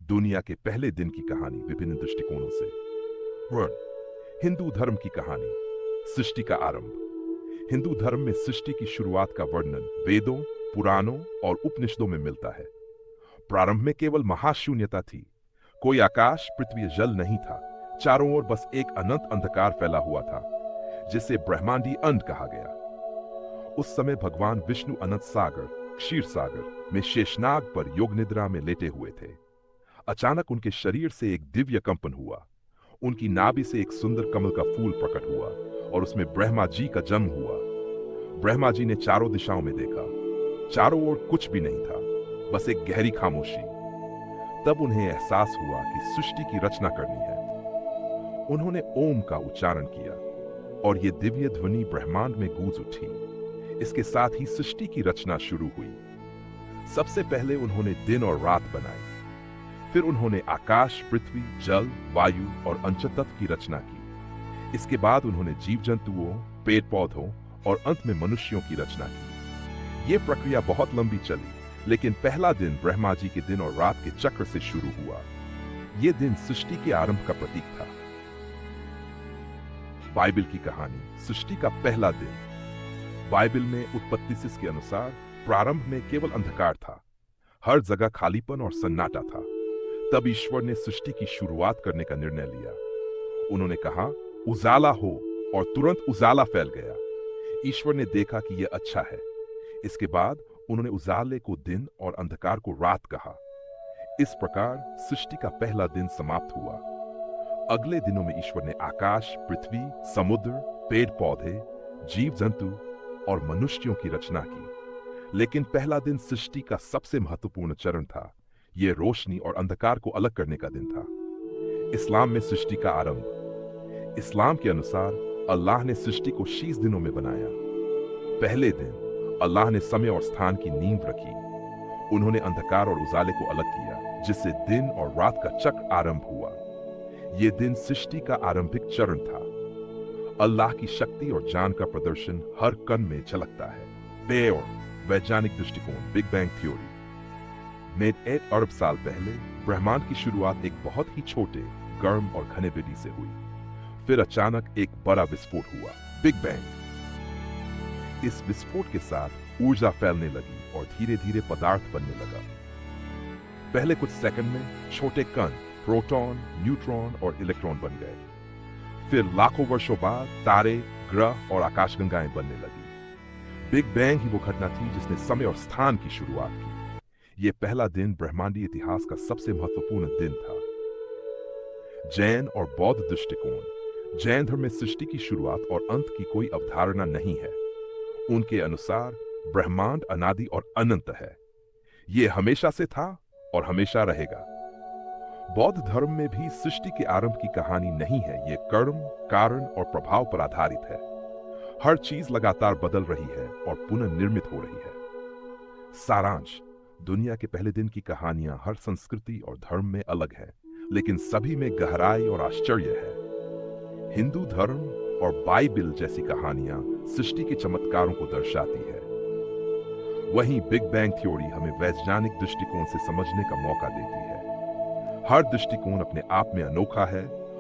दुनिया के पहले दिन की कहानी विभिन्न दृष्टिकोणों से। वर्ण, हिंदू धर्म की कहानी, सृष्टि का आरंभ। हिंदू धर्म में सृष्टि की शुरुआत का वर्णन वेदों, पुराणों और उपनिषदों में मिलता है। प्रारंभ में केवल महाशून्यता थी। कोई आकाश, पृथ्वी, जल नहीं था। चारों ओर बस एक अनंत अंधकार फैला हुआ था, जिसे ब्रह्मांडी अंड कहा गया। उस समय भगवान विष्णु अनंत सागर, क्षीर सागर में शेषनाग पर योग निद्रा में लेटे हुए थे। अचानक उनके शरीर से एक दिव्य कंपन हुआ। उनकी नाभि से एक सुंदर कमल का फूल प्रकट हुआ और उसमें ब्रह्मा जी का जन्म हुआ। ब्रह्मा जी ने चारों दिशाओं में देखा। चारों ओर कुछ भी नहीं था, बस एक गहरी खामोशी। तब उन्हें एहसास हुआ कि सृष्टि की रचना करनी है। उन्होंने ओम का उच्चारण किया और यह दिव्य ध्वनि ब्रह्मांड में गूंज उठी। इसके साथ ही सृष्टि की रचना शुरू हुई। सबसे पहले उन्होंने दिन और रात बनाई। फिर उन्होंने आकाश, पृथ्वी, जल, वायु और अंतरिक्ष की रचना की। इसके बाद उन्होंने जीव जंतुओं, पेड़ पौधों और अंत में मनुष्यों की रचना की। यह प्रक्रिया बहुत लंबी चली, लेकिन पहला दिन ब्रह्मा जी के दिन और रात के चक्र से शुरू हुआ। यह दिन सृष्टि के आरंभ का प्रतीक था। बाइबल की कहानी, सृष्टि का पहला दिन। बाइबल में उत्पत्ति के अनुसार प्रारंभ में केवल अंधकार था। हर जगह खालीपन और सन्नाटा था। तब ईश्वर ने सृष्टि की शुरुआत करने का निर्णय लिया। उन्होंने कहा, उजाला हो, और तुरंत उजाला फैल गया। ईश्वर ने देखा कि यह अच्छा है। इसके बाद उन्होंने उजाले को दिन और अंधकार को रात कहा। इस प्रकार सृष्टि का पहला दिन समाप्त हुआ। अगले दिनों में ईश्वर ने आकाश, पृथ्वी, समुद्र, पेड़ पौधे, जीव जंतु और मनुष्यों की रचना की। लेकिन पहला दिन सृष्टि का सबसे महत्वपूर्ण चरण था। यह रोशनी और अंधकार को अलग करने का दिन था। इस्लाम में सृष्टि का आरंभ। इस्लाम के अनुसार अल्लाह ने सृष्टि को 6 दिनों में बनाया। पहले दिन अल्लाह ने समय और स्थान की नींव रखी। उन्होंने अंधकार और उजाले को अलग किया, जिससे दिन और रात का चक्र आरंभ हुआ। यह दिन सृष्टि का आरंभिक चरण था। अल्लाह की शक्ति और जान का प्रदर्शन हर कण में झलकता है। और वैज्ञानिक दृष्टिकोण, बिग बैंग थ्योरी में 8 अरब साल पहले ब्रह्मांड की शुरुआत एक बहुत ही छोटे, गर्म और घने बिंदु से हुई। फिर अचानक एक बड़ा विस्फोट हुआ, बिग बैंग। इस विस्फोट के साथ ऊर्जा फैलने लगी और धीरे धीरे पदार्थ बनने लगा। पहले कुछ सेकंड में छोटे कण, प्रोटॉन, न्यूट्रॉन और इलेक्ट्रॉन बन गए। फिर लाखों वर्षों बाद तारे, ग्रह और आकाशगंगाएं बनने लगी। बिग बैंग ही वो घटना थी जिसने समय और स्थान की शुरुआत की। यह पहला दिन ब्रह्मांडीय इतिहास का सबसे महत्वपूर्ण दिन था। जैन और बौद्ध दृष्टिकोण। जैन धर्म में सृष्टि की शुरुआत और अंत की कोई अवधारणा नहीं है। उनके अनुसार ब्रह्मांड अनादि और अनंत है। यह हमेशा से था और हमेशा रहेगा। बौद्ध धर्म में भी सृष्टि के आरंभ की कहानी नहीं है। यह कर्म, कारण और प्रभाव पर आधारित है। हर चीज लगातार बदल रही है और पुनर्निर्मित हो रही है। सारांश, दुनिया के पहले दिन की कहानियां हर संस्कृति और धर्म में अलग है, लेकिन सभी में गहराई और आश्चर्य है। हिंदू धर्म और बाइबल जैसी कहानियां सृष्टि के चमत्कारों को दर्शाती है। वहीं बिग बैंग थ्योरी हमें वैज्ञानिक दृष्टिकोण से समझने का मौका देती है। हर दृष्टिकोण अपने आप में अनोखा है